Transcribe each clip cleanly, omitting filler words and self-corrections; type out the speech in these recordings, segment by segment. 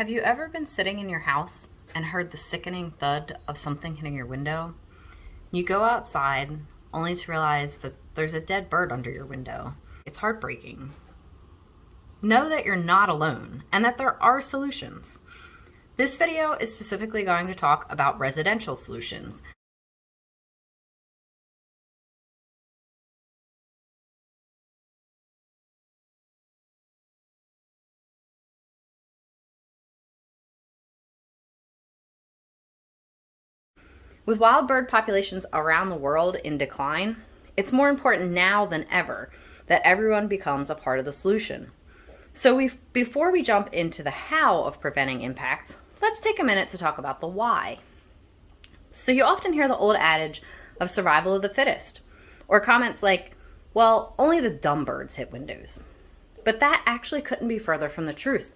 Have you ever been sitting in your house and heard the sickening thud of something hitting your window? You go outside only to realize that there's a dead bird under your window. It's heartbreaking. Know that you're not alone and that there are solutions. This video is specifically going to talk about residential solutions. With wild bird populations around the world in decline, it's more important now than ever that everyone becomes a part of the solution. So before we jump into the how of preventing impacts, let's take a minute to talk about the why. So you often hear the old adage of survival of the fittest, or comments like, well, only the dumb birds hit windows. But that actually couldn't be further from the truth.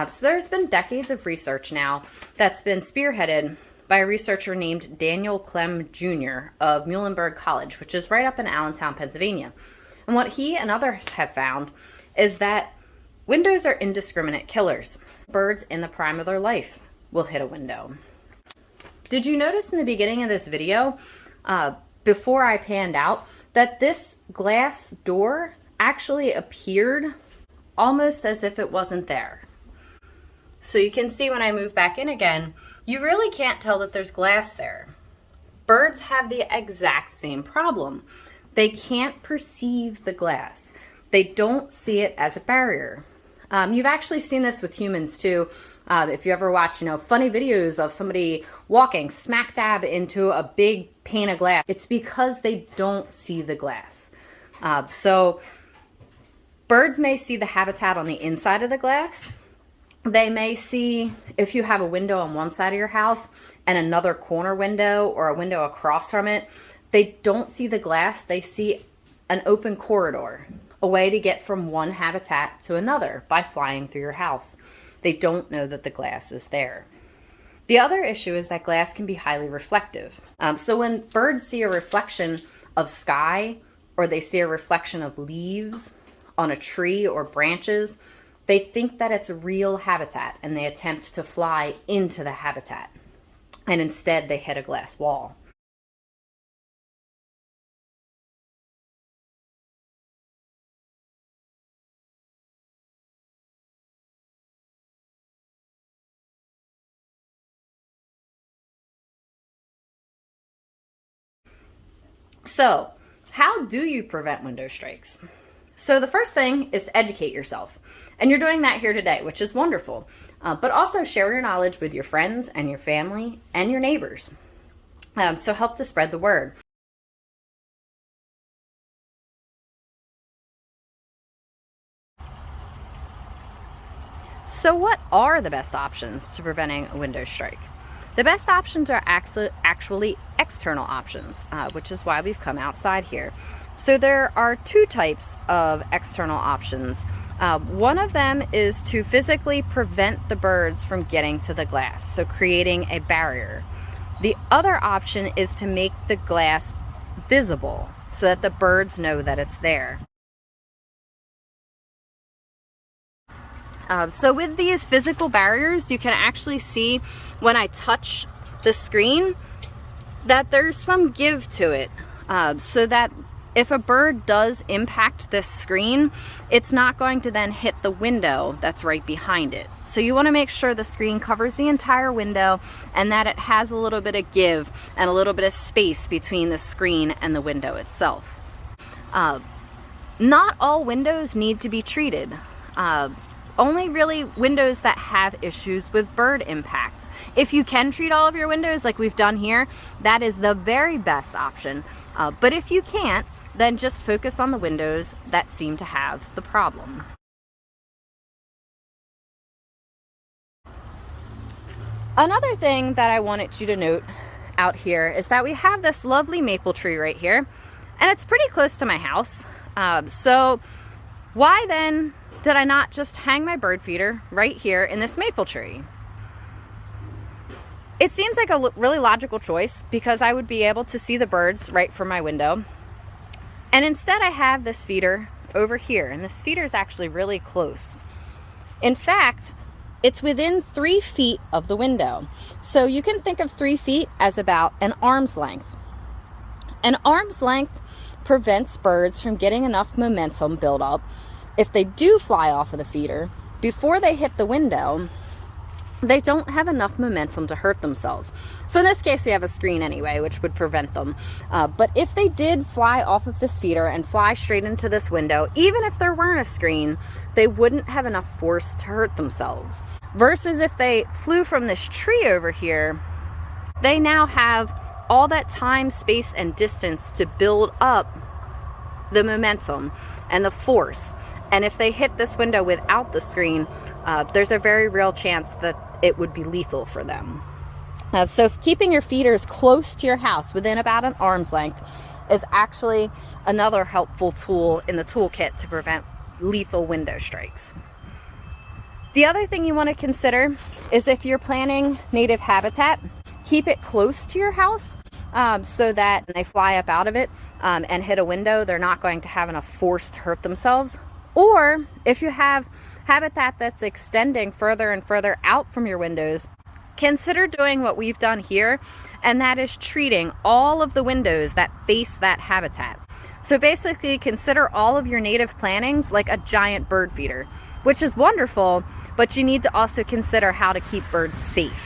So there's been decades of research now that's been spearheaded by a researcher named Daniel Clem Jr. of Muhlenberg College, which is right up in Allentown, Pennsylvania. And what he and others have found is that windows are indiscriminate killers. Birds in the prime of their life will hit a window. Did you notice in the beginning of this video, before I panned out, that this glass door actually appeared almost as if it wasn't there? So you can see when I move back in again, you really can't tell that there's glass there. Birds have the exact same problem. They can't perceive the glass. They don't see it as a barrier. You've actually seen this with humans too. If you ever watch, funny videos of somebody walking smack dab into a big pane of glass, it's because they don't see the glass. So birds may see the habitat on the inside of the glass. They may see, if you have a window on one side of your house and another corner window or a window across from it, they don't see the glass. They see an open corridor, a way to get from one habitat to another by flying through your house. They don't know that the glass is there. The other issue is that glass can be highly reflective. So when birds see a reflection of sky, or they see a reflection of leaves on a tree or branches, they think that it's real habitat and they attempt to fly into the habitat. And instead they hit a glass wall. So, how do you prevent window strikes? So the first thing is to educate yourself. And you're doing that here today, which is wonderful. But also share your knowledge with your friends and your family and your neighbors. So help to spread the word. So what are the best options to preventing a window strike? The best options are actually external options, which is why we've come outside here. So there are two types of external options. One of them is to physically prevent the birds from getting to the glass, so creating a barrier. The other option is to make the glass visible so that the birds know that it's there. So with these physical barriers, you can actually see when I touch the screen that there's some give to it, so that if a bird does impact this screen, it's not going to then hit the window that's right behind it. So you want to make sure the screen covers the entire window and that it has a little bit of give and a little bit of space between the screen and the window itself. Not all windows need to be treated. Only really windows that have issues with bird impact. If you can treat all of your windows like we've done here, that is the very best option. But if you can't, then just focus on the windows that seem to have the problem. Another thing that I wanted you to note out here is that we have this lovely maple tree right here, and it's pretty close to my house. So why then did I not just hang my bird feeder right here in this maple tree? It seems like a really logical choice because I would be able to see the birds right from my window. And instead I have this feeder over here, and this feeder is actually really close. In fact, it's within 3 feet of the window. So you can think of 3 feet as about an arm's length. An arm's length prevents birds from getting enough momentum built up. If they do fly off of the feeder, before they hit the window, they don't have enough momentum to hurt themselves. So in this case, we have a screen anyway, which would prevent them. But if they did fly off of this feeder and fly straight into this window, even if there weren't a screen, they wouldn't have enough force to hurt themselves. Versus if they flew from this tree over here, they now have all that time, space, and distance to build up the momentum and the force. And if they hit this window without the screen, there's a very real chance that it would be lethal for them. So keeping your feeders close to your house, within about an arm's length, is actually another helpful tool in the toolkit to prevent lethal window strikes. The other thing you want to consider is if you're planting native habitat, keep it close to your house so that when they fly up out of it and hit a window, they're not going to have enough force to hurt themselves. Or if you have habitat that's extending further and further out from your windows, consider doing what we've done here, and that is treating all of the windows that face that habitat. So basically, consider all of your native plantings like a giant bird feeder, which is wonderful, but you need to also consider how to keep birds safe.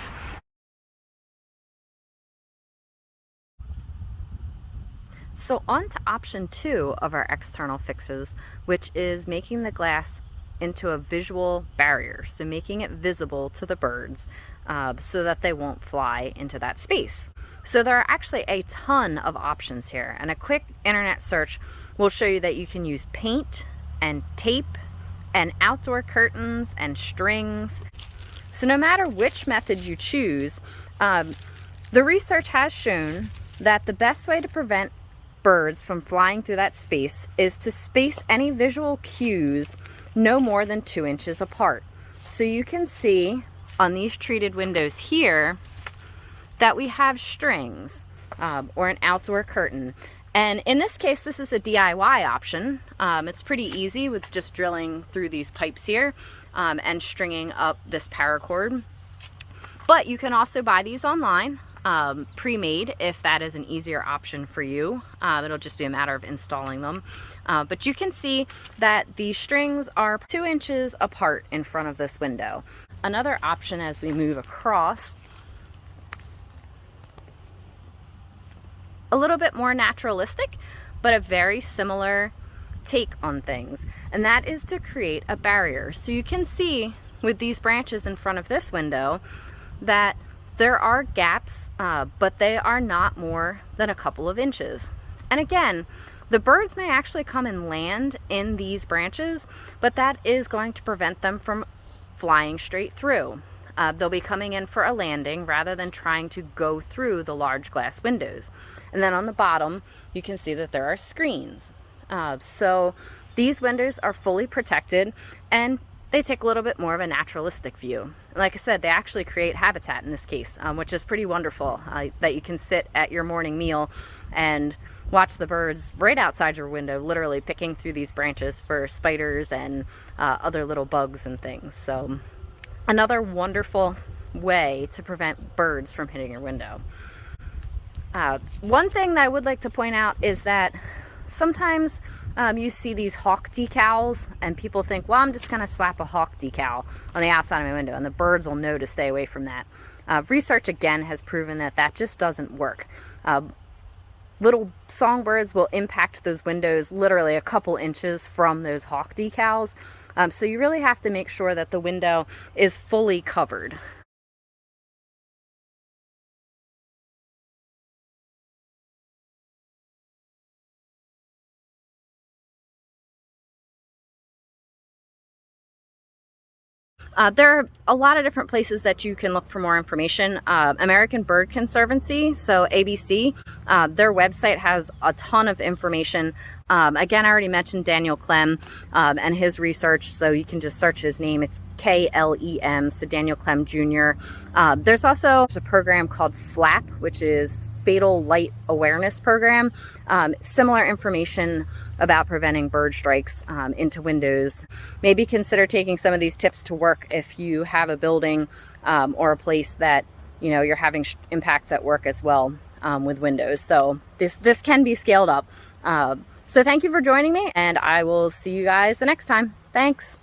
So on to option 2 of our external fixes, which is making the glass into a visual barrier. So making it visible to the birds so that they won't fly into that space. So there are actually a ton of options here, and a quick internet search will show you that you can use paint and tape and outdoor curtains and strings. So no matter which method you choose, the research has shown that the best way to prevent birds from flying through that space is to space any visual cues no more than 2 inches apart. So you can see on these treated windows here that we have strings or an outdoor curtain. And in this case, this is a DIY option. It's pretty easy with just drilling through these pipes here and stringing up this paracord. But you can also buy these online. Pre-made if that is an easier option for you. It'll just be a matter of installing them. But you can see that the strings are 2 inches apart in front of this window. Another option as we move across, a little bit more naturalistic, but a very similar take on things, and that is to create a barrier. So you can see with these branches in front of this window that there are gaps, but they are not more than a couple of inches. And again, the birds may actually come and land in these branches, but that is going to prevent them from flying straight through. They'll be coming in for a landing rather than trying to go through the large glass windows. And then on the bottom, you can see that there are screens. So these windows are fully protected, and they take a little bit more of a naturalistic view. Like I said, they actually create habitat in this case, which is pretty wonderful, that you can sit at your morning meal and watch the birds right outside your window, literally picking through these branches for spiders and other little bugs and things. So another wonderful way to prevent birds from hitting your window. One thing that I would like to point out is that sometimes you see these hawk decals and people think, well, I'm just going to slap a hawk decal on the outside of my window and the birds will know to stay away from that. Research again has proven that that just doesn't work. Little songbirds will impact those windows literally a couple inches from those hawk decals. So you really have to make sure that the window is fully covered. There are a lot of different places that you can look for more information. American Bird Conservancy, so ABC, their website has a ton of information. Again, I already mentioned Daniel Clem and his research, so you can just search his name. It's KLEM, so Daniel Clem Jr. There's also a program called FLAP, which is Fatal Light Awareness Program. Similar information about preventing bird strikes into windows. Maybe consider taking some of these tips to work if you have a building or a place that you're having impacts at work as well with windows. So this can be scaled up. So thank you for joining me, and I will see you guys the next time. Thanks.